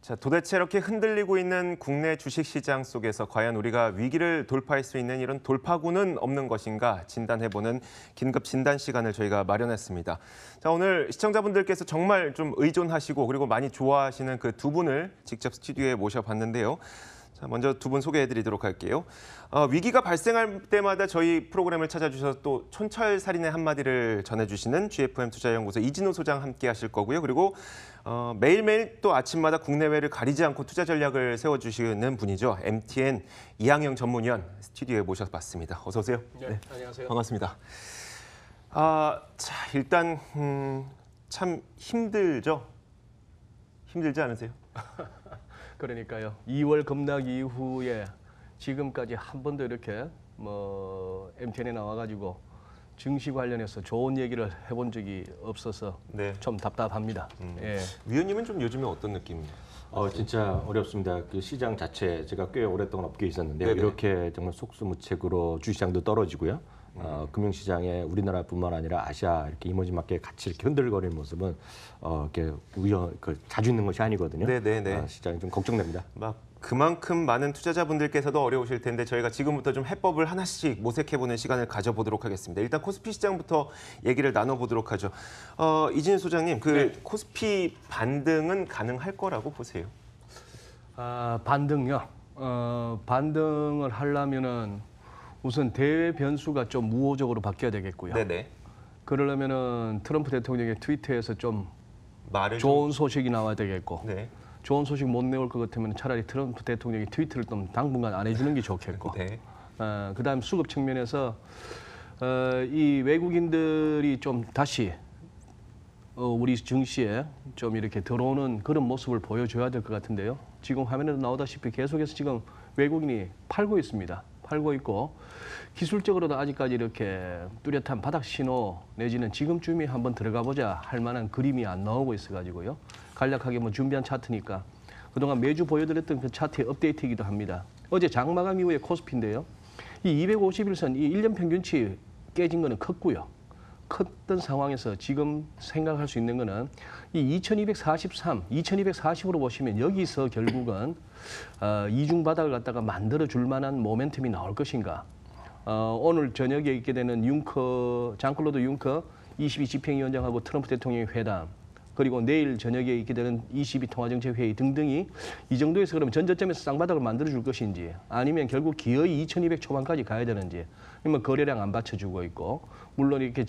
자, 도대체 이렇게 흔들리고 있는 국내 주식시장 속에서 과연 우리가 위기를 돌파할 수 있는 이런 돌파구는 없는 것인가 진단해보는 긴급 진단 시간을 저희가 마련했습니다. 자, 오늘 시청자분들께서 정말 좀 의존하시고 그리고 많이 좋아하시는 그 두 분을 직접 스튜디오에 모셔봤는데요. 자, 먼저 두 분 소개해드리도록 할게요. 위기가 발생할 때마다 저희 프로그램을 찾아주셔서 또 촌철살인의 한마디를 전해주시는 GFM 투자연구소 이진우 소장 함께 하실 거고요. 그리고 매일매일 또 아침마다 국내외를 가리지 않고 투자 전략을 세워주시는 분이죠. MTN 이항영 전문위원 스튜디오에 모셔봤습니다. 어서 오세요. 네, 안녕하세요. 반갑습니다. 자, 일단 참 힘들죠? 힘들지 않으세요? 그러니까요. 2월 급락 이후에 지금까지 한 번도 이렇게 MTN에 나와가지고 증시 관련해서 좋은 얘기를 해본 적이 없어서 네. 좀 답답합니다. 예. 위원님은 좀 요즘에 어떤 느낌이에요? 진짜 어렵습니다. 그 시장 자체 제가 꽤 오랫동안 업계에 있었는데요. 네네. 이렇게 정말 속수무책으로 주시장도 떨어지고요. 금융시장에 우리나라뿐만 아니라 아시아 이렇게 이머징 마켓 같이 이렇게 흔들거리는 모습은 이렇게 자주 있는 것이 아니거든요. 네네네. 시장이 좀 걱정됩니다. 막 그만큼 많은 투자자분들께서도 어려우실 텐데 저희가 지금부터 좀 해법을 하나씩 모색해보는 시간을 가져보도록 하겠습니다. 일단 코스피 시장부터 얘기를 나눠보도록 하죠. 이진우 소장님, 네. 코스피 반등은 가능할 거라고 보세요? 반등요. 반등을 하려면은 우선 대외 변수가 좀 우호적으로 바뀌어야 되겠고요. 네네. 그러려면은 트럼프 대통령의 트위터에서 좀 말을 좋은 소식이 나와야 되겠고. 네. 좋은 소식 못 내올 것 같으면 차라리 트럼프 대통령이 트위터를 좀 당분간 안 해주는 게 좋겠고. 네. 그다음 수급 측면에서 이 외국인들이 좀 다시 우리 증시에 좀 이렇게 들어오는 그런 모습을 보여줘야 될 것 같은데요. 지금 화면에도 나오다시피 계속해서 지금 외국인이 팔고 있습니다. 팔고 있고 기술적으로도 아직까지 이렇게 뚜렷한 바닥 신호 내지는 지금쯤에 한번 들어가 보자 할 만한 그림이 안 나오고 있어가지고요. 간략하게 준비한 차트니까 그동안 매주 보여드렸던 그 차트의 업데이트이기도 합니다. 어제 장마감 이후에 코스피인데요. 이 251선, 이 1년 평균치 깨진 거는 컸고요. 컸던 상황에서 지금 생각할 수 있는 거는 이 2243, 2240으로 보시면 여기서 결국은 이중 바닥을 갖다가 만들어 줄 만한 모멘텀이 나올 것인가. 오늘 저녁에 있게 되는 장클로드 융커 22 집행위원장하고 트럼프 대통령의 회담, 그리고 내일 저녁에 있게 되는 22 통화정책회의 등등이 이 정도에서 그러면 전저점에서 쌍바닥을 만들어 줄 것인지 아니면 결국 기어이 2200 초반까지 가야 되는지, 아니면 거래량 안 받쳐주고 있고, 물론 이렇게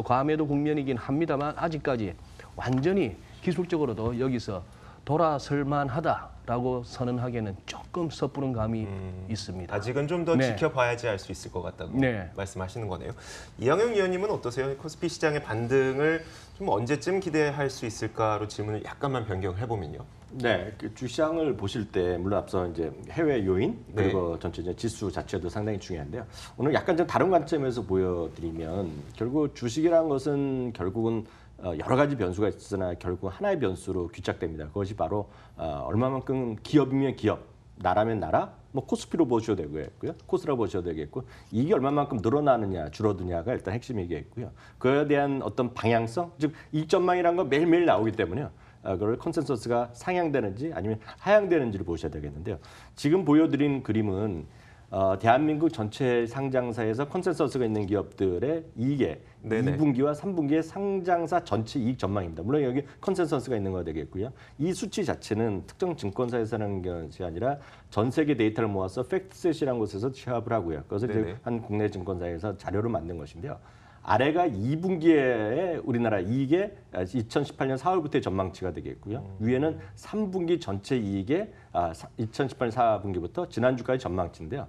과매도 국면이긴 합니다만 아직까지 완전히 기술적으로도 여기서 돌아설 만하다라고 선언하기에는 조금 섣부른 감이 있습니다. 아직은 좀 더 네. 지켜봐야지 알 수 있을 것 같다고 네. 말씀하시는 거네요. 이항영 위원님은 어떠세요? 코스피 시장의 반등을 좀 언제쯤 기대할 수 있을까로 질문을 약간만 변경을 해보면요. 네, 그 주시장을 보실 때 물론 앞서 이제 해외 요인 그리고 전체적인 지수 자체도 상당히 중요한데요. 오늘 약간 좀 다른 관점에서 보여드리면 결국 주식이라는 것은 결국은 여러 가지 변수가 있으나 결국 하나의 변수로 귀착됩니다. 그것이 바로 얼마만큼 기업이면 기업, 나라면 나라, 코스피로 보셔도 되고요, 코스라고 보셔도 되겠고, 이게 얼마만큼 늘어나느냐, 줄어드냐가 일단 핵심이겠고요. 그에 대한 어떤 방향성, 즉 이익 전망이라는 건 매일매일 나오기 때문에요. 그걸 컨센서스가 상향되는지 아니면 하향되는지를 보셔야 되겠는데요. 지금 보여드린 그림은 대한민국 전체 상장사에서 컨센서스가 있는 기업들의 이익의 네네. 2분기와 3분기의 상장사 전체 이익 전망입니다. 물론 여기 컨센서스가 있는 거 되겠고요. 이 수치 자체는 특정 증권사에서 하는 것이 아니라 전 세계 데이터를 모아서 팩트셋이라는 곳에서 취합을 하고요. 그것을 이제 한 국내 증권사에서 자료를 만든 것인데요. 아래가 2분기에 우리나라 이익의 2018년 4월부터의 전망치가 되겠고요. 위에는 3분기 전체 이익의 2018년 4분기부터 지난주까지 전망치인데요.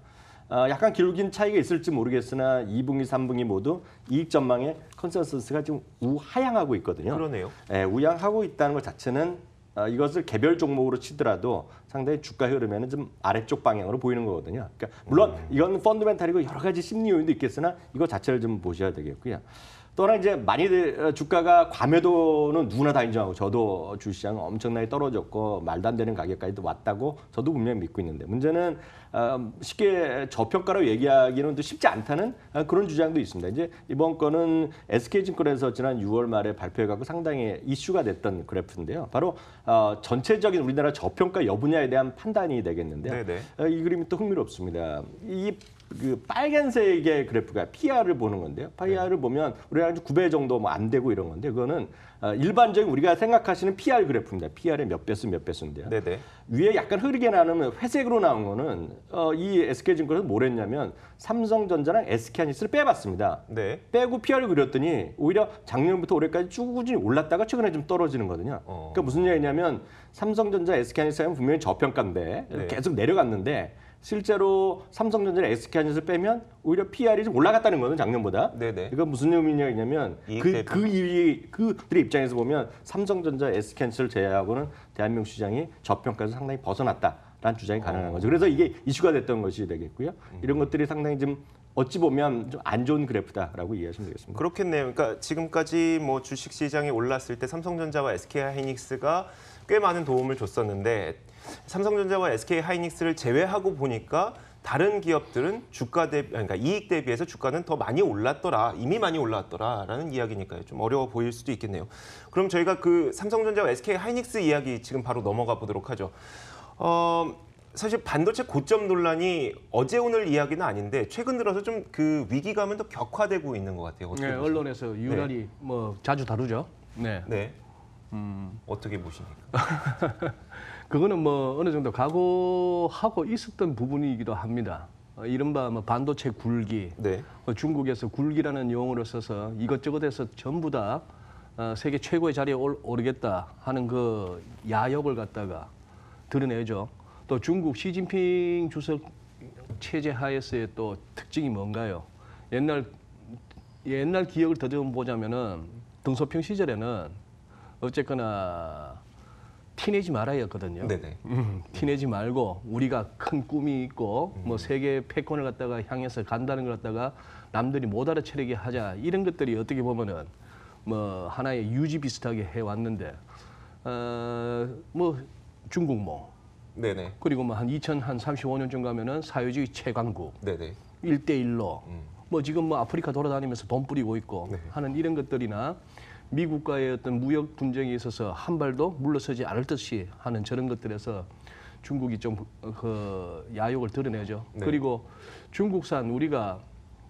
약간 길긴 차이가 있을지 모르겠으나 2분기, 3분기 모두 이익 전망의 컨센서스가 지금 우하향하고 있거든요. 그러네요. 우하향하고 있다는 것 자체는 이것을 개별 종목으로 치더라도 상당히 주가 흐름에는 좀 아래쪽 방향으로 보이는 거거든요. 그러니까 물론 이건 펀더멘탈이고 여러 가지 심리 요인도 있겠으나 이거 자체를 좀 보셔야 되겠고요. 또 하나 이제 많이들 주가가 과매도는 누구나 다 인정하고 저도 주시장은 엄청나게 떨어졌고 말도 안 되는 가격까지도 왔다고 저도 분명히 믿고 있는데 문제는 쉽게 저평가로 얘기하기는 또 쉽지 않다는 그런 주장도 있습니다. 이제 이번 건은 SK증권에서 지난 6월 말에 발표해갖고 상당히 이슈가 됐던 그래프인데요. 바로 전체적인 우리나라 저평가 여부냐에 대한 판단이 되겠는데요. 이 그림이 또 흥미롭습니다. 그 빨간색의 그래프가 PR을 보는 건데요. PR을 보면 우리가 9배 정도 뭐 안 되고 이런 건데 그거는 일반적인 우리가 생각하시는 PR 그래프입니다. PR의 몇 배수 몇 배수인데요. 위에 약간 흐리게 나오는 회색으로 나온 거는 이 SK증권에서 뭘 했냐면 삼성전자랑 SK하이닉스를 빼봤습니다. 빼고 PR을 그렸더니 오히려 작년부터 올해까지 쭉 꾸준히 올랐다가 최근에 좀 떨어지는 거거든요. 그러니까 무슨 얘기냐면 삼성전자, SK하이닉스는 분명히 저평가인데 계속 내려갔는데 실제로 삼성전자랑 SK하이닉스를 빼면 오히려 PR이 좀 올라갔다는 거는 작년보다. 이건 무슨 의미냐면 그들의 입장에서 보면 삼성전자, SK하이닉스를 제외하고는 대한민국 시장이 저평가에서 상당히 벗어났다라는 주장이 가능한 거죠. 그래서 이게 이슈가 됐던 것이 되겠고요. 이런 것들이 상당히 좀 어찌 보면 좀 안 좋은 그래프다라고 이해하시면 되겠습니다. 그렇겠네요. 그러니까 지금까지 뭐 주식 시장이 올랐을 때 삼성전자와 SK하이닉스가 꽤 많은 도움을 줬었는데 삼성전자와 SK하이닉스를 제외하고 보니까 다른 기업들은 주가 대비, 그러니까 이익 대비해서 주가는 더 많이 올랐더라, 이미 많이 올랐더라라는 이야기니까요. 좀 어려워 보일 수도 있겠네요. 그럼 저희가 그 삼성전자와 SK하이닉스 이야기 지금 바로 넘어가 보도록 하죠. 사실 반도체 고점 논란이 어제 오늘 이야기는 아닌데 최근 들어서 좀 그 위기감은 더 격화되고 있는 것 같아요. 네, 언론에서 유난히 뭐 자주 다루죠. 어떻게 보십니까? 그거는 뭐 어느 정도 각오하고 있었던 부분이기도 합니다. 이른바 뭐 반도체 굴기, 중국에서 굴기라는 용어를 써서 이것저것에서 전부 다 세계 최고의 자리에 오르겠다 하는 그 야욕을 갖다가 드러내죠. 또 중국 시진핑 주석 체제 하에서의 또 특징이 뭔가요? 옛날 기억을 더듬어 보자면은 등소평 시절에는 어쨌거나 티내지 말아야였거든요. 티내지 말고 우리가 큰 꿈이 있고 뭐 세계 패권을 갖다가 향해서 간다는 걸 갖다가 남들이 못 알아채게 하자 이런 것들이 어떻게 보면은 뭐 하나의 유지 비슷하게 해왔는데 뭐 중국 뭐 그리고 뭐 한 2035년쯤 가면은 사회주의 최강국 1대1로 뭐 지금 뭐 아프리카 돌아다니면서 돈 뿌리고 있고 하는 이런 것들이나 미국과의 어떤 무역 분쟁에 있어서 한 발도 물러서지 않을 듯이 하는 저런 것들에서 중국이 좀 그 야욕을 드러내죠. 그리고 중국산 우리가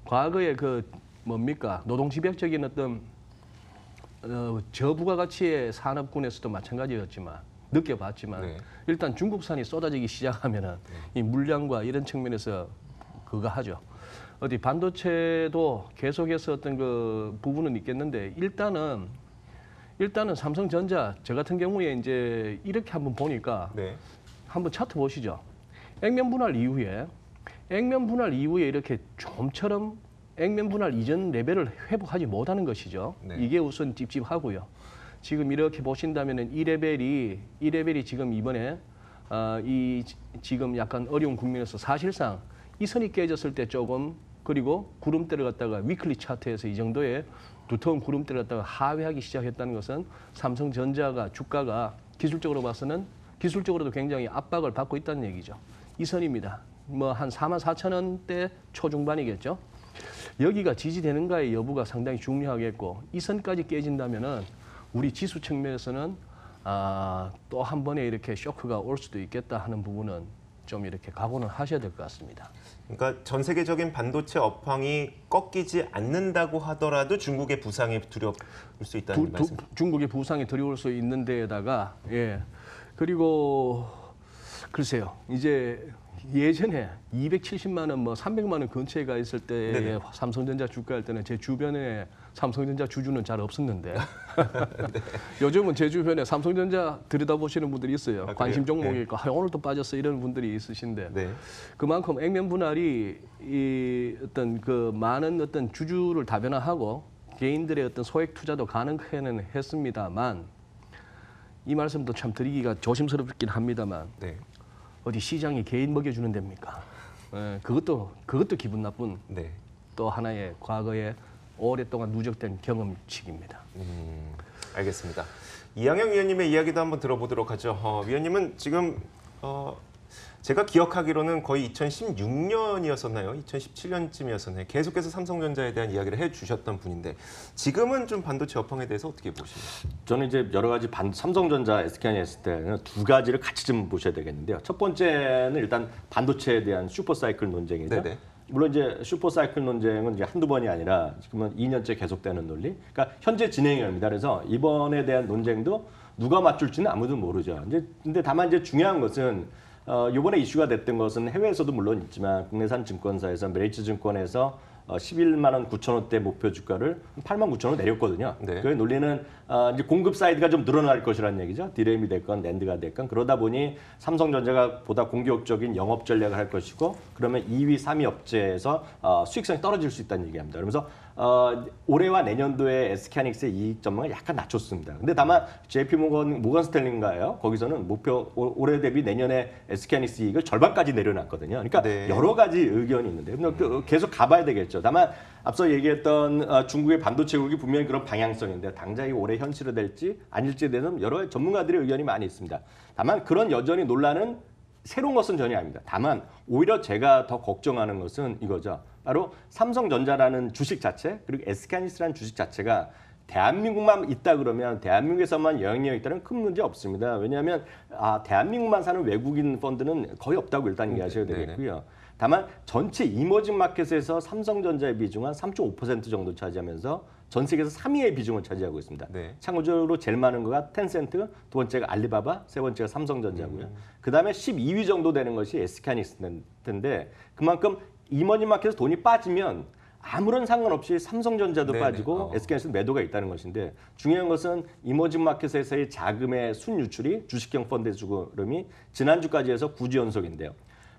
과거에 그 뭡니까 노동집약적인 어떤 저부가가치의 산업군에서도 마찬가지였지만 느껴봤지만 일단 중국산이 쏟아지기 시작하면은 이 물량과 이런 측면에서 그거 하죠. 어디 반도체도 계속해서 어떤 그 부분은 있겠는데 일단은 삼성전자 저 같은 경우에 이제 이렇게 한번 보니까 한번 차트 보시죠. 액면 분할 이후에 이렇게 좀처럼 액면 분할 이전 레벨을 회복하지 못하는 것이죠. 이게 우선 찝찝하고요. 지금 이렇게 보신다면은 이 레벨이 지금 이번에 지금 약간 어려운 국면에서 사실상 이 선이 깨졌을 때 조금 그리고 구름대를 갖다가 위클리 차트에서 이 정도의 두터운 구름대를 갖다가 하회하기 시작했다는 것은 삼성전자가 주가가 기술적으로 봐서는 기술적으로도 굉장히 압박을 받고 있다는 얘기죠. 이 선입니다. 뭐 한 44,000원대 초중반이겠죠. 여기가 지지되는가의 여부가 상당히 중요하겠고 이 선까지 깨진다면은 우리 지수 측면에서는 또 한 번에 이렇게 쇼크가 올 수도 있겠다 하는 부분은 좀 이렇게 각오는 하셔야 될 것 같습니다. 그러니까 전 세계적인 반도체 업황이 꺾이지 않는다고 하더라도 중국의 부상이 두려울 수 있다는 말씀. 중국의 부상이 두려울 수 있는 데에다가 그리고 글쎄요. 이제 예전에 270만 원, 뭐 300만 원 근처에 가 있을 때 삼성전자 주가할 때는 제 주변에 삼성전자 주주는 잘 없었는데 요즘은 제 주변에 삼성전자 들여다보시는 분들이 있어요. 관심 종목이 있고 오늘도 빠졌어 이런 분들이 있으신데 그만큼 액면 분할이 이 어떤 그 많은 어떤 주주를 다변화하고 개인들의 어떤 소액 투자도 가능해는 했습니다만 이 말씀도 참 드리기가 조심스럽긴 합니다만 어디 시장이 개인 먹여주는 데입니까? 그것도 기분 나쁜 또 하나의 과거의 오랫동안 누적된 경험칙입니다. 알겠습니다. 이항영 위원님의 이야기도 한번 들어보도록 하죠. 위원님은 지금 제가 기억하기로는 거의 2016년이었었나요? 2017년쯤이었었나요? 계속해서 삼성전자에 대한 이야기를 해주셨던 분인데 지금은 좀 반도체 업황에 대해서 어떻게 보십니까? 저는 이제 여러 가지 삼성전자, SK하이닉스 했을 때는 두 가지를 같이 좀 보셔야 되겠는데요. 첫 번째는 일단 반도체에 대한 슈퍼사이클 논쟁이죠. 네네. 물론 이제 슈퍼사이클 논쟁은 이제 한두 번이 아니라 지금은 2년째 계속되는 논리. 그러니까 현재 진행형입니다. 그래서 이번에 대한 논쟁도 누가 맞출지는 아무도 모르죠. 이제 근데 다만 이제 중요한 것은 이번에 이슈가 됐던 것은 해외에서도 물론 있지만 국내산 증권사에서 메리츠 증권에서 11만 원 9천 원대 목표 주가를 8만 9천 원 내렸거든요. 네. 그 논리는 이제 공급 사이드가 좀 늘어날 것이라는 얘기죠. 디램이 됐건 낸드가 됐건 그러다 보니 삼성전자가 보다 공격적인 영업 전략을 할 것이고 그러면 2위, 3위 업체에서 수익성이 떨어질 수 있다는 얘기합니다. 그러면서 올해와 내년도에 SK하이닉스의 이익 전망을 약간 낮췄습니다. 근데 다만 JP 모건 스탠리인가요? 거기서는 목표 올해 대비 내년에 SK하이닉스 이익을 절반까지 내려놨거든요. 그러니까 네. 여러 가지 의견이 있는데 계속 가봐야 되겠죠. 다만 앞서 얘기했던 중국의 반도체국이 분명히 그런 방향성인데 당장이 올해 현실화될지 아닐지에 대해서는 여러 전문가들의 의견이 많이 있습니다. 다만 그런 여전히 논란은 새로운 것은 전혀 아닙니다. 다만 오히려 제가 더 걱정하는 것은 이거죠. 바로 삼성전자라는 주식 자체 그리고 SK하이닉스라는 주식 자체가 대한민국만 있다 그러면 대한민국에서만 영향력이 있다는 큰 문제 없습니다. 왜냐하면 대한민국만 사는 외국인 펀드는 거의 없다고 일단 이해하셔야 되겠고요. 다만 전체 이머징 마켓에서 삼성전자의 비중은 3.5% 정도 차지하면서 전 세계에서 3위의 비중을 차지하고 있습니다. 네. 참고적으로 제일 많은 거가 텐센트, 두 번째가 알리바바, 세 번째가 삼성전자고요. 그다음에 12위 정도 되는 것이 SK하이닉스인데 그만큼 이머징 마켓에서 돈이 빠지면 아무런 상관없이 삼성전자도 네네. 빠지고 SK하이닉스 매도가 있다는 것인데 중요한 것은 이머징 마켓에서의 자금의 순유출이 주식형 펀드의 주름이 지난주까지 해서 9주 연속인데요.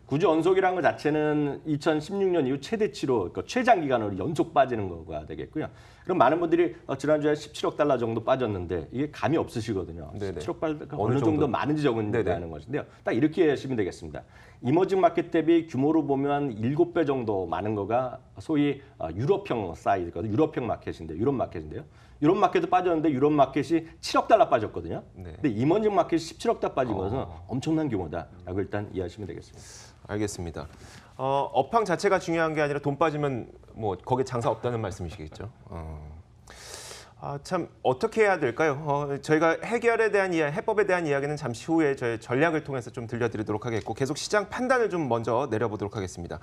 9주 연속이라는 것 자체는 2016년 이후 최대치로 그러니까 최장기간으로 연속 빠지는 거가 되겠고요. 그럼 많은 분들이 지난주에 17억 달러 정도 빠졌는데 이게 감이 없으시거든요. 네네. 17억 달러가 어느 어느 정도 정도? 많은지 적은지 네네. 하는 것인데요. 딱 이렇게 하시면 되겠습니다. 이머징 마켓 대비 규모로 보면 7배 정도 많은 거가 소위 유럽형 사이즈거든요. 유럽형 마켓인데 유럽 마켓인데요. 유럽 마켓도 빠졌는데 유럽 마켓이 7억 달러 빠졌거든요. 네. 근데 이머징 마켓이 17억 달러 빠진 것은 엄청난 규모다라고 일단 이해하시면 되겠습니다. 알겠습니다. 업황 자체가 중요한 게 아니라 돈 빠지면 뭐 거기에 장사 없다는 말씀이시겠죠. 참 어떻게 해야 될까요? 저희가 해결에 대한 해법에 대한 이야기는 잠시 후에 저희 전략을 통해서 좀 들려드리도록 하겠고 계속 시장 판단을 좀 먼저 내려보도록 하겠습니다.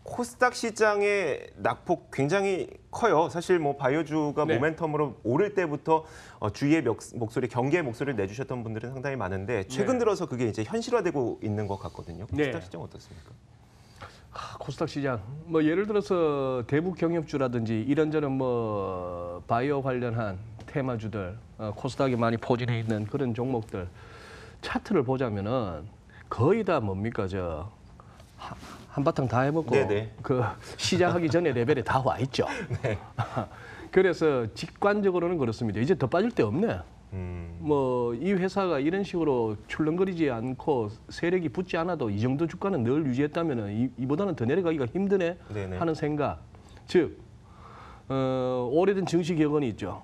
코스닥 시장의 낙폭 굉장히 커요. 사실 뭐 바이오주가 네. 모멘텀으로 오를 때부터 주의의 목소리, 경계의 목소리를 내주셨던 분들은 상당히 많은데 최근 들어서 그게 이제 현실화되고 있는 것 같거든요. 코스닥 네. 시장 어떻습니까? 코스닥 시장 뭐 예를 들어서 대북 경협주라든지 이런저런 뭐 바이오 관련한 테마주들 코스닥에 많이 포진해 있는 그런 종목들 차트를 보자면은 거의 다 뭡니까 저 한바탕 다 해먹고 네네. 그 시작하기 전에 레벨에 다 와 있죠. 네. 그래서 직관적으로는 그렇습니다. 이제 더 빠질 데 없네. 뭐 이 회사가 이런 식으로 출렁거리지 않고 세력이 붙지 않아도 이 정도 주가는 늘 유지했다면은 이보다는 더 내려가기가 힘드네 네네. 하는 생각. 즉 오래된 증시 격언이 있죠.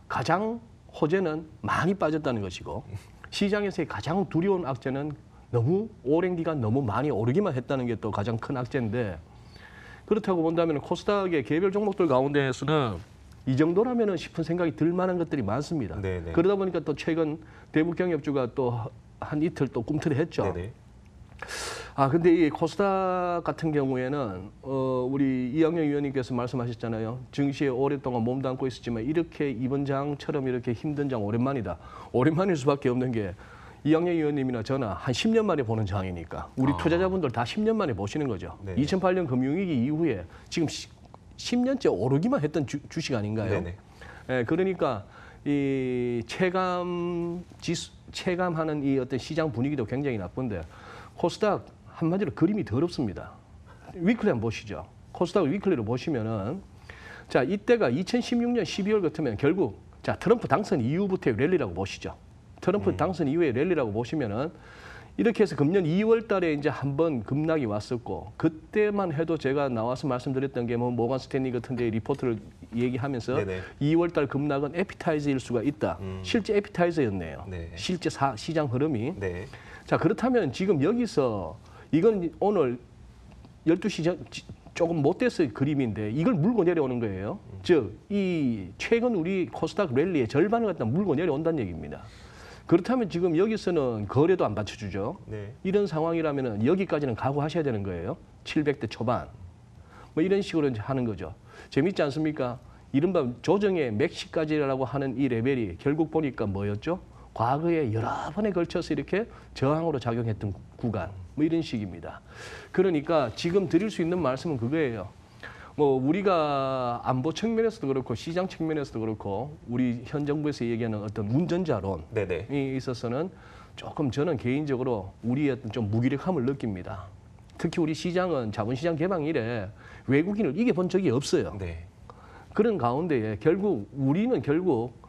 가장 호재는 많이 빠졌다는 것이고 시장에서의 가장 두려운 악재는 너무 오랜 기간 너무 많이 오르기만 했다는 게 또 가장 큰 악재인데 그렇다고 본다면 코스닥의 개별 종목들 가운데에서는 이 정도라면은 싶은 생각이 들 만한 것들이 많습니다. 네네. 그러다 보니까 또 최근 대북 경협주가 또 한 이틀 또 꿈틀했죠. 네네. 근데 이 코스닥 같은 경우에는 우리 이항영 위원님께서 말씀하셨잖아요. 증시에 오랫동안 몸담고 있었지만 이렇게 이번 장처럼 이렇게 힘든 장 오랜만이다. 오랜만일 수밖에 없는 게 이항영 위원님이나 저나 한 10년 만에 보는 장이니까 우리 투자자분들 다 10년 만에 보시는 거죠. 네. 2008년 금융위기 이후에 지금 10년째 오르기만 했던 주식 아닌가요? 네네. 예, 그러니까 이 체감하는 이 어떤 시장 분위기도 굉장히 나쁜데 코스닥 한마디로 그림이 더럽습니다. 위클리 한번 보시죠. 코스닥 위클리를 보시면은 자 이때가 2016년 12월 같으면 결국 자 트럼프 당선 이후부터의 랠리라고 보시죠. 트럼프 당선 이후의 랠리라고 보시면은 이렇게 해서 금년 2월 달에 이제 한번 급락이 왔었고 그때만 해도 제가 나와서 말씀드렸던 게 뭐 모건 스탠리 같은 데 리포트를 얘기하면서 네네. 2월 달 급락은 에피타이저일 수가 있다. 실제 에피타이저였네요. 네. 실제 시장 흐름이. 네. 자, 그렇다면 지금 여기서 이건 오늘 12시 조금 못돼서 그림인데 이걸 물고 내려오는 거예요. 즉, 이 최근 우리 코스닥 랠리의 절반을 갖다 물고 내려온다는 얘기입니다. 그렇다면 지금 여기서는 거래도 안 받쳐주죠. 네. 이런 상황이라면 여기까지는 각오하셔야 되는 거예요. 700대 초반. 뭐 이런 식으로 이제 하는 거죠. 재밌지 않습니까? 이른바 조정의 맥시까지라고 하는 이 레벨이 결국 보니까 뭐였죠? 과거에 여러 번에 걸쳐서 이렇게 저항으로 작용했던 구간. 뭐 이런 식입니다. 그러니까 지금 드릴 수 있는 말씀은 그거예요. 뭐 우리가 안보 측면에서도 그렇고 시장 측면에서도 그렇고 우리 현 정부에서 얘기하는 어떤 운전자론이 네네. 있어서는 조금 저는 개인적으로 우리의 어떤 좀 무기력함을 느낍니다. 특히 우리 시장은 자본시장 개방 이래 외국인을 이겨본 적이 없어요. 네. 그런 가운데에 우리는 결국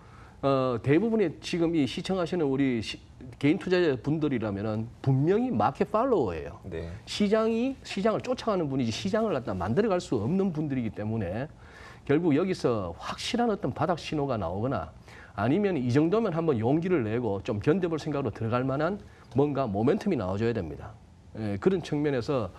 대부분의 지금 이 시청하시는 우리 개인 투자자 분들이라면은 분명히 마켓 팔로워예요. 네. 시장을 쫓아가는 분이지 시장을 갖다 만들어갈 수 없는 분들이기 때문에 결국 여기서 확실한 어떤 바닥 신호가 나오거나 아니면 이 정도면 한번 용기를 내고 좀 견뎌볼 생각으로 들어갈 만한 뭔가 모멘텀이 나와줘야 됩니다. 예, 그런 측면에서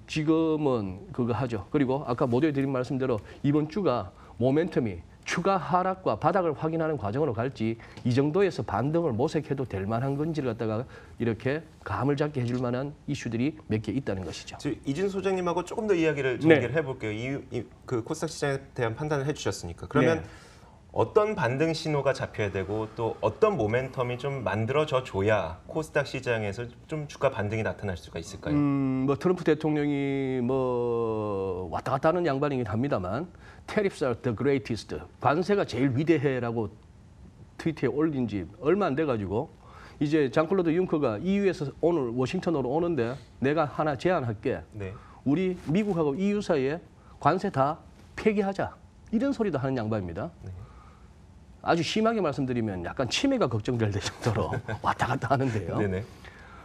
지금은 그거 하죠. 그리고 아까 모두에 드린 말씀대로 이번 주가 모멘텀이 추가 하락과 바닥을 확인하는 과정으로 갈지 이 정도에서 반등을 모색해도 될 만한 건지를 갖다가 이렇게 감을 잡게 해줄 만한 이슈들이 몇 개 있다는 것이죠. 이진 소장님하고 조금 더 이야기를 네. 전개를 해볼게요. 그 코스닥 시장에 대한 판단을 해주셨으니까. 그러면 네. 어떤 반등 신호가 잡혀야 되고 또 어떤 모멘텀이 좀 만들어져 줘야 코스닥 시장에서 좀 주가 반등이 나타날 수가 있을까요? 뭐 트럼프 대통령이 뭐 왔다 갔다 하는 양반이긴 합니다만 tariffs are the greatest. 관세가 제일 위대해라고 트위터에 올린 지 얼마 안 돼가지고 이제 장클로드 융커가 EU에서 오늘 워싱턴으로 오는데 내가 하나 제안할게. 네. 우리 미국하고 EU 사이에 관세 다 폐기하자. 이런 소리도 하는 양반입니다. 네. 아주 심하게 말씀드리면 약간 치매가 걱정될 정도로 왔다 갔다 하는데요. 네네.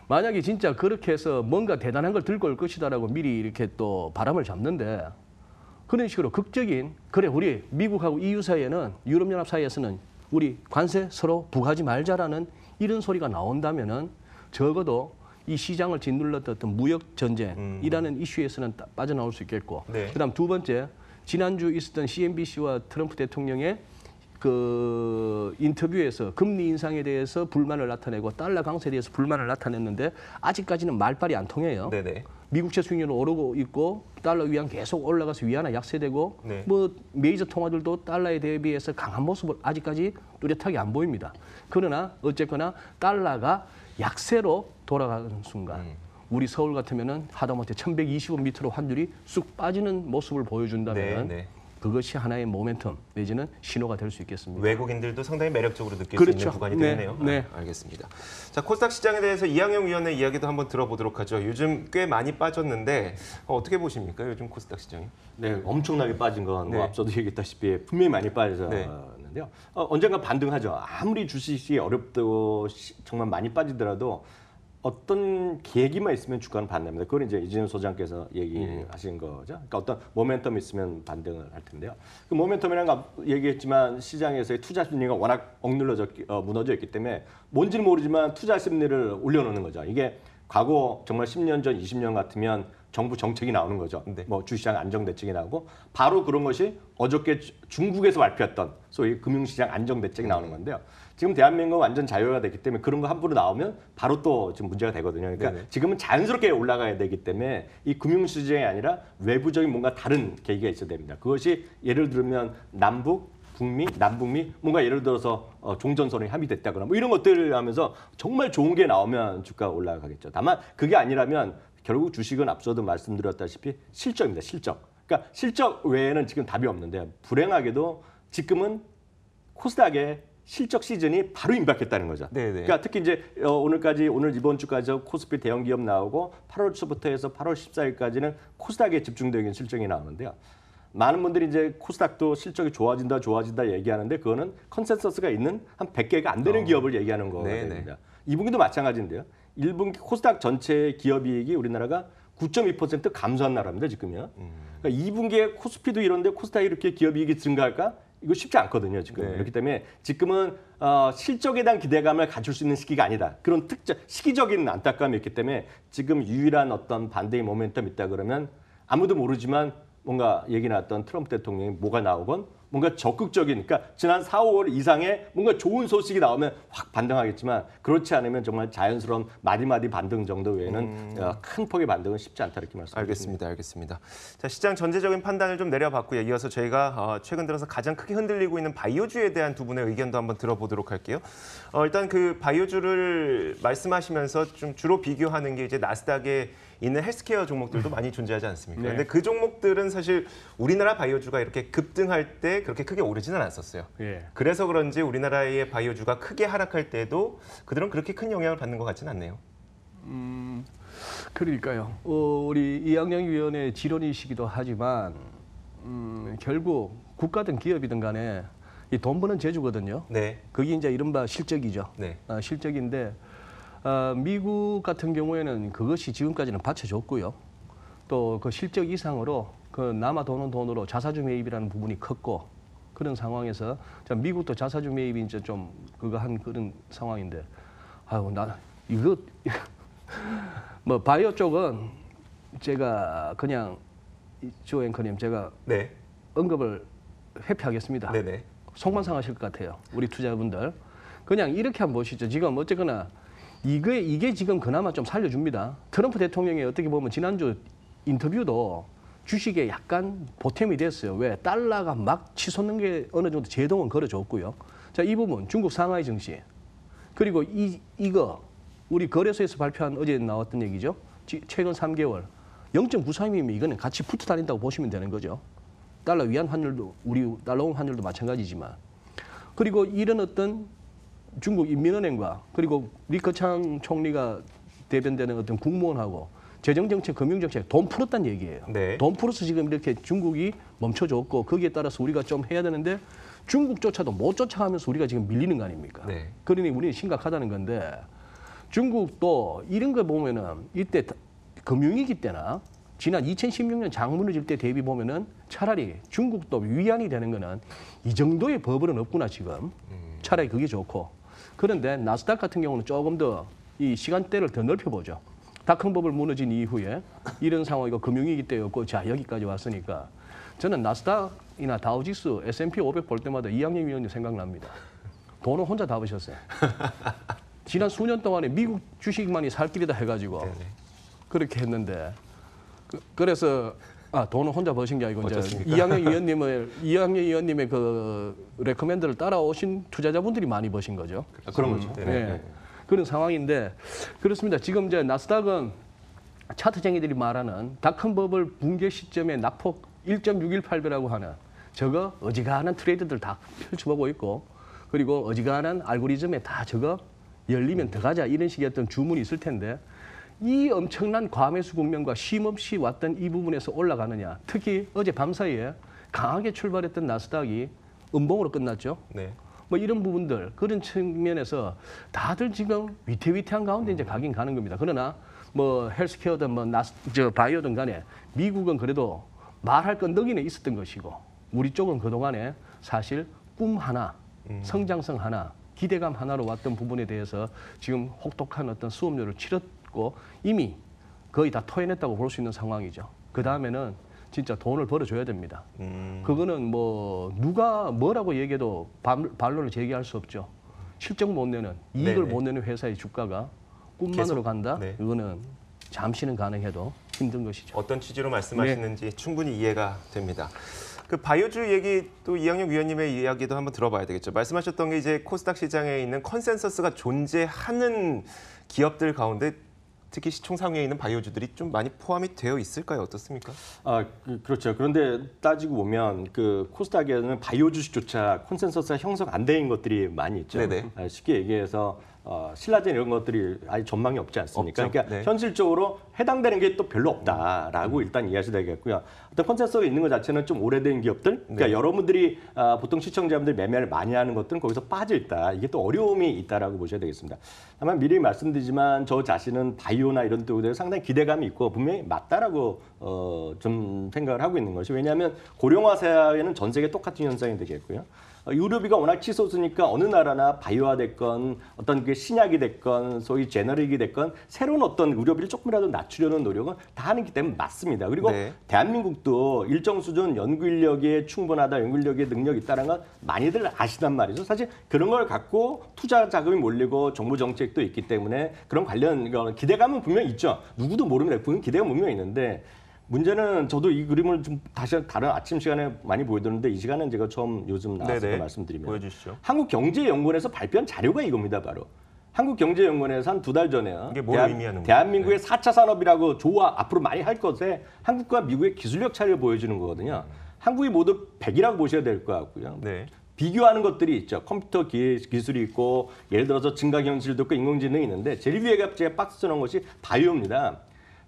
만약에 진짜 그렇게 해서 뭔가 대단한 걸 들고 올 것이다라고 미리 이렇게 또 바람을 잡는데 그런 식으로 극적인 그래 우리 미국하고 EU 사이에는 유럽연합 사이에서는 우리 관세 서로 부과하지 말자라는 이런 소리가 나온다면은 적어도 이 시장을 짓눌렀던 어떤 무역 전쟁이라는 이슈에서는 빠져나올 수 있겠고 네. 그다음 두 번째 지난주 있었던 CNBC와 트럼프 대통령의 그 인터뷰에서 금리 인상에 대해서 불만을 나타내고 달러 강세에 대해서 불만을 나타냈는데 아직까지는 말빨이 안 통해요. 네네. 미국채 수익률은 오르고 있고 달러 위안 계속 올라가서 위안화 약세되고 네. 뭐 메이저 통화들도 달러에 대비해서 강한 모습을 아직까지 뚜렷하게 안 보입니다. 그러나 어쨌거나 달러가 약세로 돌아가는 순간 우리 서울 같으면은 하다못해 1120원 밑으로 환율이 쑥 빠지는 모습을 보여준다면 네, 네. 그것이 하나의 모멘텀 내지는 신호가 될 수 있겠습니다. 외국인들도 상당히 매력적으로 느낄 수 그렇죠. 있는 구간이 네, 되네요. 네. 알겠습니다. 자, 코스닥 시장에 대해서 이항영 위원의 이야기도 한번 들어보도록 하죠. 요즘 꽤 많이 빠졌는데 어떻게 보십니까? 요즘 코스닥 시장이? 네, 엄청나게 빠진 건 뭐 네. 앞서도 얘기했다시피 분명히 많이 빠졌는데요. 언젠가 반등하죠. 아무리 주식이 어렵고 정말 많이 빠지더라도 어떤 계기만 있으면 주가는 반납니다. 그건 이제 이진우 소장께서 얘기하신 거죠. 그러니까 어떤 모멘텀이 있으면 반등을 할 텐데요. 그 모멘텀이라는 거 얘기했지만 시장에서의 투자 심리가 워낙 무너져 있기 때문에 뭔지는 모르지만 투자 심리를 올려놓는 거죠. 이게 과거 정말 10년 전, 20년 같으면 정부 정책이 나오는 거죠. 네. 뭐 주시장 안정 대책이 나오고 바로 그런 것이 어저께 중국에서 발표했던 소위 금융시장 안정 대책이 나오는 건데요. 지금 대한민국은 완전 자유화가 됐기 때문에 그런 거 함부로 나오면 바로 또 지금 문제가 되거든요. 그러니까 네네. 지금은 자연스럽게 올라가야 되기 때문에 이 금융시장이 아니라 외부적인 뭔가 다른 계기가 있어야 됩니다. 그것이 예를 들면 남북, 북미, 남북미 뭔가 예를 들어서 종전선언이 합의됐다거나 뭐 이런 것들을 하면서 정말 좋은 게 나오면 주가가 올라가겠죠. 다만 그게 아니라면 결국 주식은 앞서도 말씀드렸다시피 실적입니다. 실적. 그러니까 실적 외에는 지금 답이 없는데 불행하게도 지금은 코스닥의 실적 시즌이 바로 임박했다는 거죠. 네네. 그러니까 특히 이제 오늘 이번 주까지 코스피 대형 기업 나오고 8월 초부터 해서 8월 14일까지는 코스닥에 집중적인 실적이 나오는데요. 많은 분들이 이제 코스닥도 실적이 좋아진다 얘기하는데 그거는 컨센서스가 있는 한 100개가 안 되는 기업을 얘기하는 거가 네네. 됩니다. 이 분기도 마찬가지인데요. 1분기 코스닥 전체 기업이익이 우리나라가 9.2% 감소한 나라입니다, 지금요. 그러니까 2분기에 코스피도 이런데 코스닥이 이렇게 기업이익이 증가할까? 이거 쉽지 않거든요, 지금. 네. 그렇기 때문에 지금은 실적에 대한 기대감을 가질 수 있는 시기가 아니다. 그런 시기적인 안타까움이 있기 때문에 지금 유일한 어떤 반대의 모멘텀이 있다 그러면 아무도 모르지만 뭔가 얘기 나왔던 트럼프 대통령이 뭐가 나오건 뭔가 적극적인, 그러니까 지난 4, 5월 이상의 뭔가 좋은 소식이 나오면 확 반등하겠지만 그렇지 않으면 정말 자연스러운 마디마디 반등 정도 외에는 큰 폭의 반등은 쉽지 않다 이렇게 말씀드립니다. 알겠습니다. 자, 시장 전체적인 판단을 좀 내려봤고요. 이어서 저희가 최근 들어서 가장 크게 흔들리고 있는 바이오주에 대한 두 분의 의견도 한번 들어보도록 할게요. 일단 그 바이오주를 말씀하시면서 좀 주로 비교하는 게 이제 나스닥에 있는 헬스케어 종목들도 많이 존재하지 않습니까? 네. 근데 그 종목들은 사실 우리나라 바이오주가 이렇게 급등할 때 그렇게 크게 오르지는 않았었어요. 예. 그래서 그런지 우리나라의 바이오주가 크게 하락할 때도 그들은 그렇게 큰 영향을 받는 것 같지는 않네요. 그러니까요. 우리 이학영 위원의 지론이시기도 하지만 결국 국가든 기업이든 간에 이 돈 버는 재주거든요. 네. 그게 이제 이른바 실적이죠. 네. 실적인데 미국 같은 경우에는 그것이 지금까지는 받쳐줬고요. 또 그 실적 이상으로 그 남아 도는 돈으로 자사주 매입이라는 부분이 컸고 그런 상황에서 자, 미국도 자사주 매입이 이제 좀 그거 한 그런 상황인데 아유 나 이거 뭐 바이오 쪽은 제가 그냥 조 앵커님 제가 네. 언급을 회피하겠습니다. 네네. 속만 상하실 것 같아요. 우리 투자분들. 그냥 이렇게 한번 보시죠. 지금 어쨌거나 이게 지금 그나마 좀 살려줍니다. 트럼프 대통령이 어떻게 보면 지난주 인터뷰도 주식에 약간 보탬이 됐어요. 왜? 달러가 막 치솟는 게 어느 정도 제동은 걸어줬고요. 자, 이 부분 중국 상하이 증시. 그리고 이거 우리 거래소에서 발표한 어제 나왔던 얘기죠. 최근 3개월 0.93이면 이거는 같이 붙어 다닌다고 보시면 되는 거죠. 달러 위안 환율도 우리 달러원 환율도 마찬가지지만 그리고 이런 어떤 중국 인민은행과 그리고 리커창 총리가 대변되는 어떤 국무원하고 재정정책, 금융정책 돈 풀었다는 얘기예요. 네. 돈 풀어서 지금 이렇게 중국이 멈춰줬고 거기에 따라서 우리가 좀 해야 되는데 중국조차도 못 쫓아가면서 우리가 지금 밀리는 거 아닙니까? 네. 그러니 우리는 심각하다는 건데 중국도 이런 거 보면은 이때 금융위기 때나 지난 2016년 장 무너질 때 대비 보면은 차라리 중국도 위안이 되는 거는 이 정도의 버블은 없구나 지금. 차라리 그게 좋고. 그런데 나스닥 같은 경우는 조금 더 이 시간대를 더 넓혀보죠. 닷컴버블 무너진 이후에 이런 상황이고 금융위기 때였고 자 여기까지 왔으니까 저는 나스닥이나 다우지수, S&P 500 볼 때마다 이학영 위원님 생각납니다. 돈은 혼자 다 버셨어요. 지난 수년 동안에 미국 주식만이 살 길이다 해가지고 네네. 그렇게 했는데 그래서 돈은 혼자 버신 게 아니고 이제 어쩌습니까? 이학영 위원님의 그 레코멘드를 따라오신 투자자분들이 많이 버신 거죠. 그런 거죠. 네. 네. 그런 상황인데 그렇습니다. 지금 이제 나스닥은 차트쟁이들이 말하는 닷컴버블 붕괴 시점의 낙폭 1.618배라고 하는 저거 어지간한 트레이드들 다 펼쳐보고 있고 그리고 어지간한 알고리즘에 다 저거 열리면 더 가자 이런 식의 어떤 주문이 있을 텐데 이 엄청난 과매수 국면과 쉼없이 왔던 이 부분에서 올라가느냐. 특히 어제 밤 사이에 강하게 출발했던 나스닥이 음봉으로 끝났죠. 네. 뭐 이런 부분들 그런 측면에서 다들 지금 위태위태한 가운데 이제 가긴 가는 겁니다. 그러나 뭐 헬스케어든 뭐 바이오든 간에 미국은 그래도 말할 건더기는 있었던 것이고 우리 쪽은 그동안에 사실 꿈 하나, 성장성 하나, 기대감 하나로 왔던 부분에 대해서 지금 혹독한 어떤 수업료를 치렀고 이미 거의 다 토해냈다고 볼 수 있는 상황이죠. 그 다음에는 진짜 돈을 벌어줘야 됩니다. 그거는 뭐 누가 뭐라고 얘기해도 반론을 제기할 수 없죠. 실적 못 내는, 이익을 네네. 못 내는 회사의 주가가 꿈만으로 계속, 간다? 네. 이거는 잠시는 가능해도 힘든 것이죠. 어떤 취지로 말씀하시는지 충분히 이해가 됩니다. 그 바이오주 얘기 또 이학영 위원님의 이야기도 한번 들어봐야 되겠죠. 말씀하셨던 게 이제 코스닥 시장에 있는 컨센서스가 존재하는 기업들 가운데 특히 시총 상위에 있는 바이오주들이 좀 많이 포함이 되어 있을까요? 어떻습니까? 그렇죠. 그런데 따지고 보면 그 코스닥에는 바이오 주식조차 콘센서스가 형성 안 된 것들이 많이 있죠. 네네. 쉽게 얘기해서 신라젠 이런 것들이 아예 전망이 없지 않습니까? 없죠. 그러니까 네. 현실적으로 해당되는 게 또 별로 없다라고 일단 이해하셔야 되겠고요. 어떤 컨센서스가 있는 것 자체는 좀 오래된 기업들, 그러니까 네. 여러분들이 보통 시청자분들 매매를 많이 하는 것들은 거기서 빠져 있다. 이게 또 어려움이 있다라고 보셔야 되겠습니다. 다만 미리 말씀드리지만 저 자신은 바이오나 이런 쪽에 대해서 상당히 기대감이 있고 분명히 맞다라고 좀 생각을 하고 있는 것이, 왜냐하면 고령화 사회는 전 세계 똑같은 현상이 되겠고요. 의료비가 워낙 치솟으니까 어느 나라나 바이오화 됐건 어떤 그 신약이 됐건 소위 제너릭이 됐건 새로운 어떤 의료비를 조금이라도 낮추려는 노력은 다 하기 때문에 맞습니다. 그리고 네. 대한민국도 일정 수준 연구 인력이 충분하다, 연구 인력의 능력이 있다는 건 많이들 아시단 말이죠. 사실 그런 걸 갖고 투자 자금이 몰리고 정부 정책도 있기 때문에 그런 관련 기대감은 분명히 있죠. 누구도 모릅니다. 분명 기대가 분명히 있는데, 문제는 저도 이 그림을 좀 다시 다른 아침 시간에 많이 보여드렸는데 이 시간은 제가 처음 요즘 나와서 네네. 말씀드리면 보여주시죠. 한국경제연구원에서 발표한 자료가 이겁니다. 바로 한국경제연구원에서 한 2달 전에요. 이게 뭘 의미하는 거예요? 대한민국의 4차 산업이라고 앞으로 많이 할 것에 한국과 미국의 기술력 차이를 보여주는 거거든요. 한국이 모두 100이라고 보셔야 될 것 같고요. 네. 비교하는 것들이 있죠. 컴퓨터 기술이 있고 예를 들어서 증강현실도 있고 인공지능이 있는데 제일 위에 제가 박스 쳐놓은 것이 바이오입니다.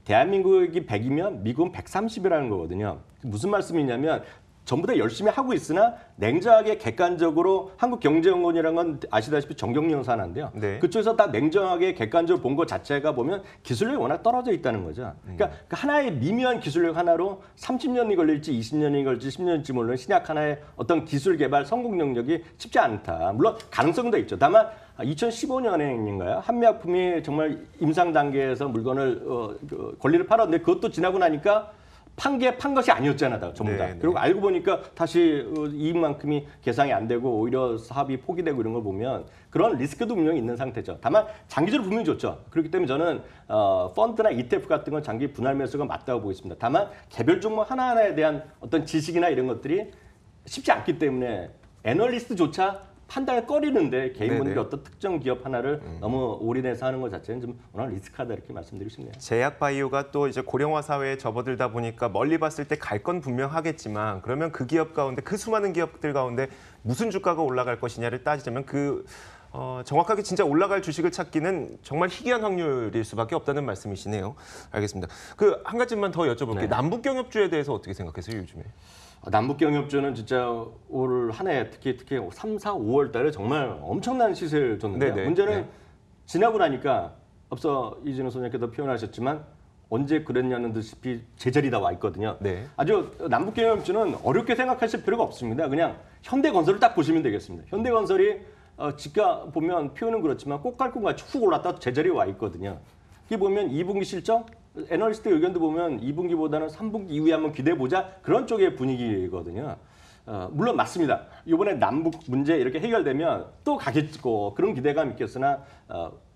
대한민국이 100이면 미국은 130이라는 거거든요. 무슨 말씀이냐면 전부 다 열심히 하고 있으나 냉정하게 객관적으로 한국경제연구원이라는 건 아시다시피 정경련 산하인데요. 네. 그쪽에서 다 냉정하게 객관적으로 본 것 자체가 보면 기술력이 워낙 떨어져 있다는 거죠. 그러니까 그 하나의 미미한 기술력 하나로 30년이 걸릴지 20년이 걸릴지 10년일지 모르는 신약 하나의 어떤 기술 개발 성공 능력이 쉽지 않다. 물론 가능성도 있죠. 다만 2015년인가요? 한미약품이 정말 임상 단계에서 물건을 권리를 팔았는데 그것도 지나고 나니까 판 것이 아니었잖아요, 전부 다. 네, 네. 그리고 알고 보니까 다시 이익만큼이 계상이 안 되고 오히려 사업이 포기되고 이런 걸 보면 그런 리스크도 분명히 있는 상태죠. 다만 장기적으로 분명히 좋죠. 그렇기 때문에 저는 펀드나 ETF 같은 건 장기 분할 매수가 맞다고 보고 있습니다. 다만 개별 종목 하나하나에 대한 어떤 지식이나 이런 것들이 쉽지 않기 때문에 애널리스트조차 판단을 꺼리는데 개인분들이 네네. 어떤 특정 기업 하나를 너무 올인해서 하는 것 자체는 좀 워낙 리스크하다 이렇게 말씀드리고 싶네요. 제약 바이오가 또 이제 고령화 사회에 접어들다 보니까 멀리 봤을 때 갈 건 분명하겠지만, 그러면 그 기업 가운데, 그 수많은 기업들 가운데 무슨 주가가 올라갈 것이냐를 따지자면 정확하게 진짜 올라갈 주식을 찾기는 정말 희귀한 확률일 수밖에 없다는 말씀이시네요. 알겠습니다. 한 가지만 더 여쭤볼게요. 네. 남북 경협주에 대해서 어떻게 생각하세요, 요즘에? 남북경협주는 진짜 올 한 해 특히 3, 4, 5월 달에 정말 엄청난 시세를 줬는데요. 네네. 문제는 네. 지나고 나니까 앞서 이진우 소장님께서 표현하셨지만 언제 그랬냐는 듯이 제자리 다 와 있거든요. 네. 아주 남북경협주는 어렵게 생각하실 필요가 없습니다. 그냥 현대건설을 딱 보시면 되겠습니다. 현대건설이 지가 보면 표현은 그렇지만 꽃갈콘같이 훅 올랐다 제자리에 와 있거든요. 이게 보면 2분기 실적, 애널리스트 의견도 보면 2분기보다는 3분기 이후에 한번 기대해보자 그런 쪽의 분위기거든요. 물론 맞습니다. 이번에 남북 문제 이렇게 해결되면 또 가겠고 그런 기대감이 있겠으나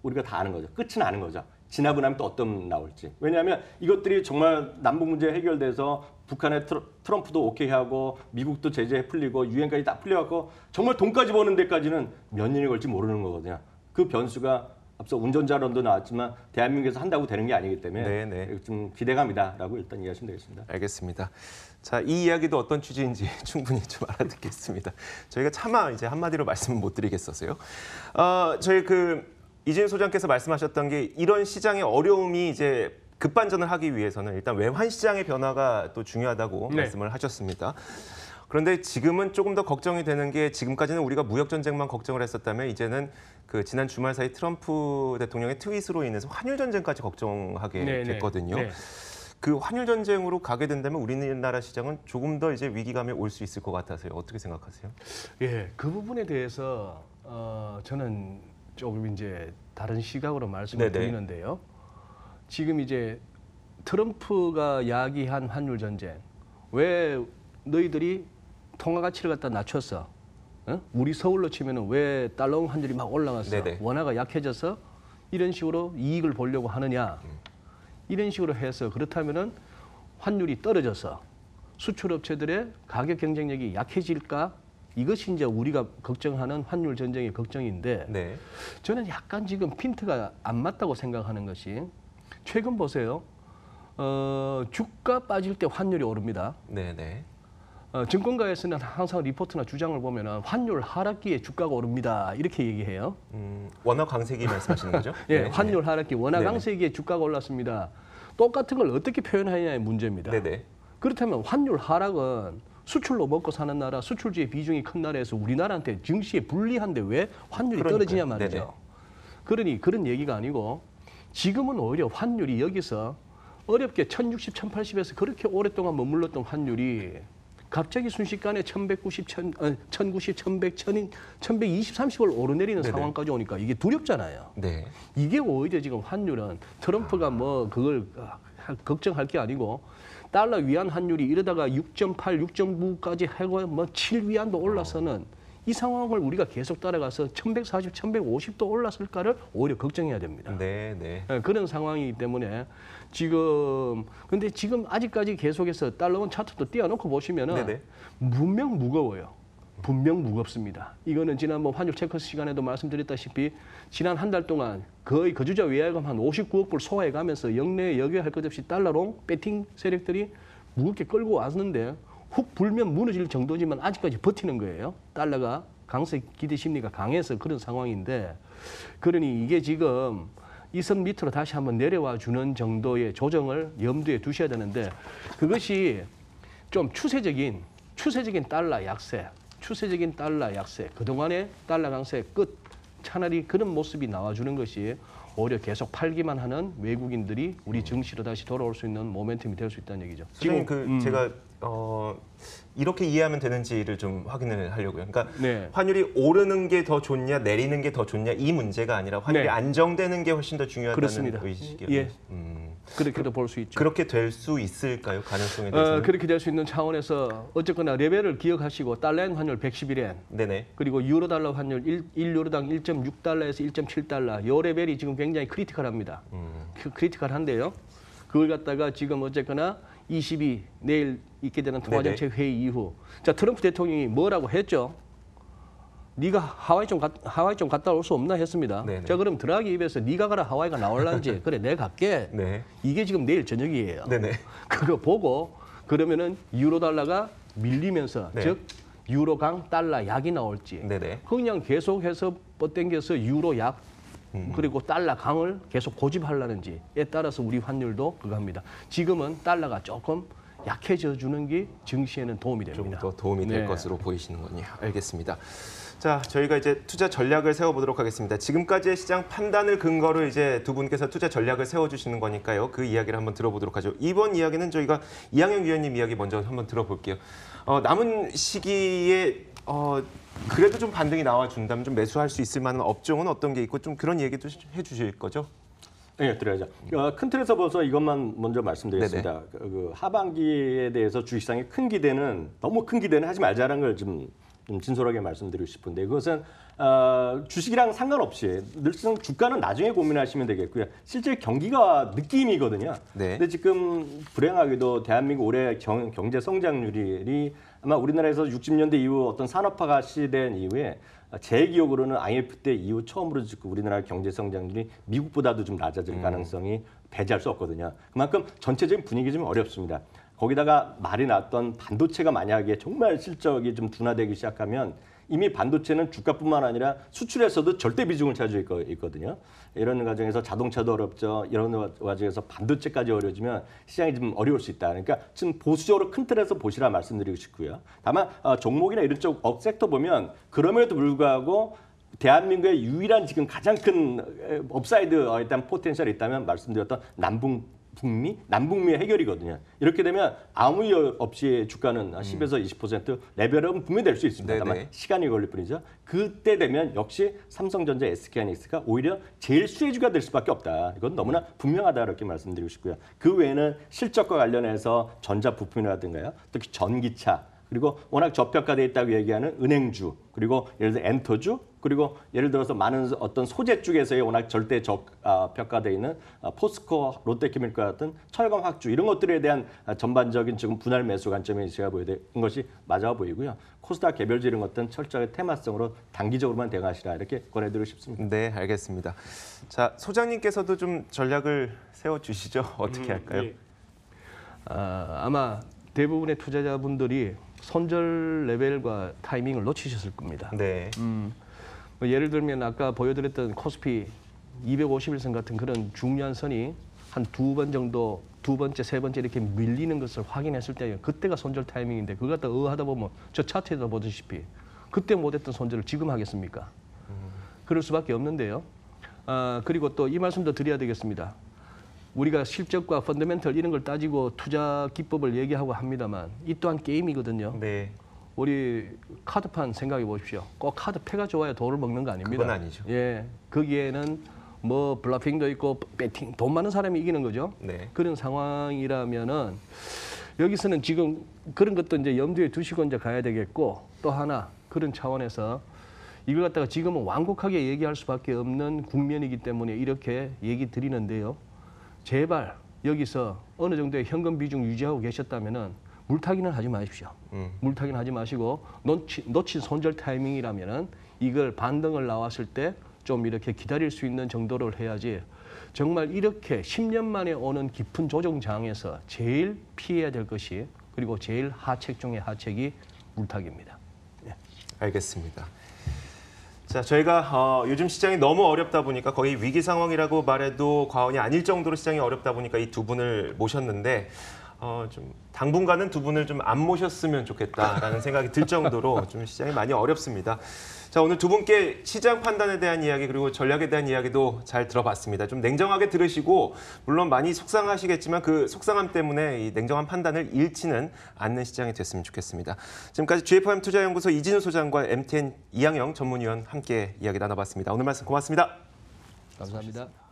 우리가 다 아는 거죠. 끝은 아는 거죠. 지나고 나면 또 어떤 나올지. 왜냐하면 이것들이 정말 남북 문제 해결돼서 북한의 트럼프도 오케이 하고 미국도 제재 풀리고 유엔까지 다 풀려갖고 정말 돈까지 버는 데까지는 몇 년이 걸릴지 모르는 거거든요. 그 변수가 앞서 운전자론도 나왔지만 대한민국에서 한다고 되는 게 아니기 때문에 네네. 좀 기대감이다라고 일단 이해하시면 되겠습니다. 알겠습니다. 자, 이 이야기도 어떤 취지인지 충분히 좀 알아듣겠습니다. 저희가 차마 이제 한마디로 말씀을 못 드리겠어서요. 저희 이진우 소장께서 말씀하셨던 게 이런 시장의 어려움이 이제 급반전을 하기 위해서는 일단 외환 시장의 변화가 또 중요하다고 네. 말씀을 하셨습니다. 그런데 지금은 조금 더 걱정이 되는 게, 지금까지는 우리가 무역 전쟁만 걱정을 했었다면 이제는 지난 주말 사이 트럼프 대통령의 트윗으로 인해서 환율 전쟁까지 걱정하게 네, 네. 됐거든요. 네. 그 환율 전쟁으로 가게 된다면 우리나라 시장은 조금 더 이제 위기감에 올 수 있을 것 같아서요. 어떻게 생각하세요? 예, 그 부분에 대해서 저는 조금 이제 다른 시각으로 말씀을 네네. 드리는데요. 지금 이제 트럼프가 이야기한 환율 전쟁, 왜 너희들이 통화 가치를 갖다 낮췄어? 어? 우리 서울로 치면은 왜 달러 환율이 막 올라갔어? 네네. 원화가 약해져서 이런 식으로 이익을 보려고 하느냐? 이런 식으로 해서 그렇다면은 환율이 떨어져서 수출업체들의 가격 경쟁력이 약해질까? 이것이 이제 우리가 걱정하는 환율 전쟁의 걱정인데, 네. 저는 약간 지금 핀트가 안 맞다고 생각하는 것이, 최근 보세요. 주가 빠질 때 환율이 오릅니다. 네, 네. 증권가에서는 항상 리포트나 주장을 보면은 환율 하락기에 주가가 오릅니다. 이렇게 얘기해요. 원화 강세기 말씀하시는 거죠? 예, 네, 환율 하락기, 원화 네네. 강세기에 주가가 올랐습니다. 똑같은 걸 어떻게 표현하느냐의 문제입니다. 네네. 그렇다면 환율 하락은 수출로 먹고 사는 나라, 수출지의 비중이 큰 나라에서 우리나라한테 증시에 불리한데 왜 환율이 그러니까요. 떨어지냐 말이죠. 네네. 그러니 그런 얘기가 아니고 지금은 오히려 환율이 여기서 어렵게 1060, 1080에서 그렇게 오랫동안 머물렀던 환율이 갑자기 순식간에 1190, 1090, 1100, 1120, 30을 오르내리는 네네. 상황까지 오니까 이게 두렵잖아요. 네. 이게 오히려 지금 환율은 트럼프가 뭐 그걸 걱정할 게 아니고 달러 위안 환율이 이러다가 6.8, 6.9까지 하고 뭐 7위안도 올라서는 이 상황을 우리가 계속 따라가서 1140, 1150도 올랐을까를 오히려 걱정해야 됩니다. 네, 네. 예, 그런 상황이기 때문에 근데 지금 아직까지 계속해서 달러원 차트도 띄워놓고 보시면은 네네. 분명 무거워요. 분명 무겁습니다. 이거는 지난번 환율 체크 시간에도 말씀드렸다시피 지난 한 달 동안 거의 거주자 외야금 한 59억 불 소화해가면서 영내에 여겨할 것 없이 달러롱 배팅 세력들이 무겁게 끌고 왔는데 훅 불면 무너질 정도지만 아직까지 버티는 거예요. 달러가 강세 기대 심리가 강해서 그런 상황인데 그러니 이게 지금 이 선 밑으로 다시 한번 내려와 주는 정도의 조정을 염두에 두셔야 되는데 그것이 좀 추세적인 달러 약세, 그동안의 달러 강세 끝 차라리 그런 모습이 나와주는 것이 오히려 계속 팔기만 하는 외국인들이 우리 증시로 다시 돌아올 수 있는 모멘텀이 될 수 있다는 얘기죠. 지금 제가 이렇게 이해하면 되는지를 좀 확인을 하려고요. 그러니까 네. 환율이 오르는 게 더 좋냐, 내리는 게 더 좋냐 이 문제가 아니라 환율이 네. 안정되는 게 훨씬 더 중요하다는 그렇습니다. 의식이요. 예. 그렇게도 볼 수 있죠. 그렇게 될 수 있을까요? 가능성에 대해서는? 그렇게 될 수 있는 차원에서 어쨌거나 레벨을 기억하시고 달러엔 환율 111엔 네네. 그리고 유로 달러 환율 1유로당 1.6달러에서 1.7달러 요 레벨이 지금 굉장히 크리티컬합니다. 크리티컬한데요. 그걸 갖다가 지금 어쨌거나 22 내일 있게 되는 통화정책 회의 이후 자 트럼프 대통령이 뭐라고 했죠? 네가 하와이 좀 갔다 올 수 없나 했습니다. 네네. 자 그럼 드라기 입에서 네가 가라 하와이가 나올란지 그래 내가 갈게. 네. 이게 지금 내일 저녁이에요. 네네. 그거 보고 그러면은 유로 달러가 밀리면서 네. 즉 유로강 달러 약이 나올지 네네. 그냥 계속해서 뻗당겨서 유로 약 그리고 달러 강을 계속 고집하려는지에 따라서 우리 환율도 그거 합니다. 지금은 달러가 조금 약해져 주는 게 증시에는 도움이 좀 됩니다. 더 도움이 될 네. 것으로 보이시는군요. 알겠습니다. 자, 저희가 이제 투자 전략을 세워보도록 하겠습니다. 지금까지의 시장 판단을 근거로 이제 두 분께서 투자 전략을 세워주시는 거니까요. 그 이야기를 한번 들어보도록 하죠. 이번 이야기는 저희가 이항영 위원님 이야기 먼저 한번 들어볼게요. 남은 시기에 그래도 좀 반등이 나와준다면 좀 매수할 수 있을 만한 업종은 어떤 게 있고 좀 그런 얘기도 해주실 거죠? 네, 들어야죠. 큰 틀에서 봐서 이것만 먼저 말씀드리겠습니다. 그 하반기에 대해서 주식시장의 너무 큰 기대는 하지 말자는 걸 좀 진솔하게 말씀드리고 싶은데 그것은 주식이랑 상관없이 늘상 주가는 나중에 고민하시면 되겠고요. 실제 경기가 느낌이거든요. 네. 근데 지금 불행하게도 대한민국 올해 경제 성장률이 아마 우리나라에서 60년대 이후 어떤 산업화가 시된 이후에 제 기억으로는 IMF 때 이후 처음으로 지금 우리나라 경제 성장률이 미국보다도 좀 낮아질 가능성이 배제할 수 없거든요. 그만큼 전체적인 분위기 좀 어렵습니다. 거기다가 말이 나왔던 반도체가 만약에 정말 실적이 좀 둔화되기 시작하면 이미 반도체는 주가뿐만 아니라 수출에서도 절대 비중을 차지하고 있거든요. 이런 과정에서 자동차도 어렵죠. 이런 과정에서 반도체까지 어려지면 시장이 좀 어려울 수 있다. 그러니까 지금 보수적으로 큰 틀에서 보시라 말씀드리고 싶고요. 다만 종목이나 이런 쪽 섹터 보면 그럼에도 불구하고 대한민국의 유일한 지금 가장 큰 업사이드 일단 포텐셜이 있다면 말씀드렸던 남북미의 해결이거든요. 이렇게 되면 아무 이유 없이 주가는 10에서 20% 레벨업은 분명히 될 수 있습니다. 네네. 다만 시간이 걸릴 뿐이죠. 그때 되면 역시 삼성전자, SK하이닉스가 오히려 제일 수혜주가 될 수밖에 없다. 이건 너무나 분명하다 이렇게 말씀드리고 싶고요. 그 외에는 실적과 관련해서 전자 부품이라든가요, 특히 전기차 그리고 워낙 저평가돼 있다고 얘기하는 은행주 그리고 예를 들어 엔터주 그리고 예를 들어서 많은 어떤 소재 쪽에서의 워낙 절대 저평가돼 있는 포스코, 롯데케미칼 같은 철강 확주 이런 것들에 대한 전반적인 지금 분할 매수 관점에 제가 보여드린 것이 맞아 보이고요. 코스닥 개별주 이런 것들은 철저하게 테마성으로 단기적으로만 대응하시라 이렇게 권해드리고 싶습니다. 네, 알겠습니다. 자, 소장님께서도 좀 전략을 세워주시죠. 어떻게 할까요? 예. 아마 대부분의 투자자분들이 손절 레벨과 타이밍을 놓치셨을 겁니다. 네. 뭐 예를 들면 아까 보여드렸던 코스피 251선 같은 그런 중요한 선이 한 2번 정도, 두 번째, 세 번째 이렇게 밀리는 것을 확인했을 때 그때가 손절 타이밍인데 그거 갖다 하다 보면 저 차트에서 보다시피 그때 못했던 손절을 지금 하겠습니까? 그럴 수밖에 없는데요. 그리고 또 이 말씀도 드려야 되겠습니다. 우리가 실적과 펀더멘털 이런 걸 따지고 투자 기법을 얘기하고 합니다만 이 또한 게임이거든요. 네. 우리 카드판 생각해 보십시오. 꼭 카드 패가 좋아야 돈을 먹는 거 아닙니다. 그건 아니죠. 예, 거기에는 뭐 블러핑도 있고 배팅, 돈 많은 사람이 이기는 거죠. 네. 그런 상황이라면은 여기서는 지금 그런 것도 이제 염두에 두시고 이제 가야 되겠고 또 하나 그런 차원에서 이걸 갖다가 지금은 완곡하게 얘기할 수밖에 없는 국면이기 때문에 이렇게 얘기 드리는데요. 제발 여기서 어느 정도의 현금 비중 유지하고 계셨다면은 물타기는 하지 마십시오. 물타기는 하지 마시고 놓친 손절 타이밍이라면은 이걸 반등을 나왔을 때 좀 이렇게 기다릴 수 있는 정도를 해야지 정말 이렇게 10년 만에 오는 깊은 조정장에서 제일 피해야 될 것이 그리고 제일 하책 중의 하책이 물타기입니다. 예. 알겠습니다. 자, 저희가 요즘 시장이 너무 어렵다 보니까 거의 위기 상황이라고 말해도 과언이 아닐 정도로 시장이 어렵다 보니까 이 두 분을 모셨는데 좀 당분간은 두 분을 좀 안 모셨으면 좋겠다라는 생각이 들 정도로 좀 시장이 많이 어렵습니다. 자, 오늘 두 분께 시장 판단에 대한 이야기 그리고 전략에 대한 이야기도 잘 들어봤습니다. 좀 냉정하게 들으시고 물론 많이 속상하시겠지만 그 속상함 때문에 이 냉정한 판단을 잃지는 않는 시장이 됐으면 좋겠습니다. 지금까지 GFM 투자연구소 이진우 소장과 MTN 이양영 전문위원 함께 이야기 나눠봤습니다. 오늘 말씀 고맙습니다. 감사합니다.